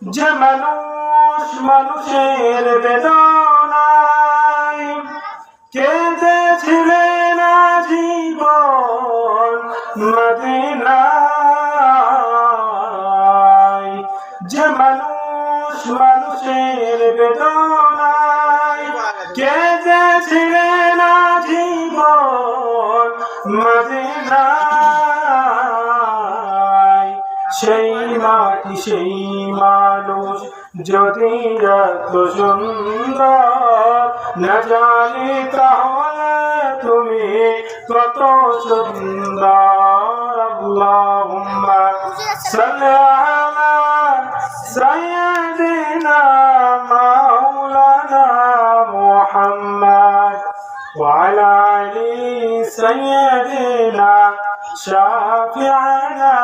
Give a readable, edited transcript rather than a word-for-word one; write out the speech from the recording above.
যে মানুষ মানুষের বেদনায় কেঁদেছিলেন জীবন মদিনায়, যে মানুষ মানুষের বেদনায় কেঁদেছিলেন জীবন মদিনায়, সেই মাটি সেই মানুষ যদি এত সুন্দর না জানি তাহলে তুমি কত সুন্দর। আল্লাহুম্মা সাল্লি আলা সাইয়্যিদিনা মাওলানা মুহাম্মদ ওয়া আলা আলি সাইয়্যিদিনা শাফি'ানা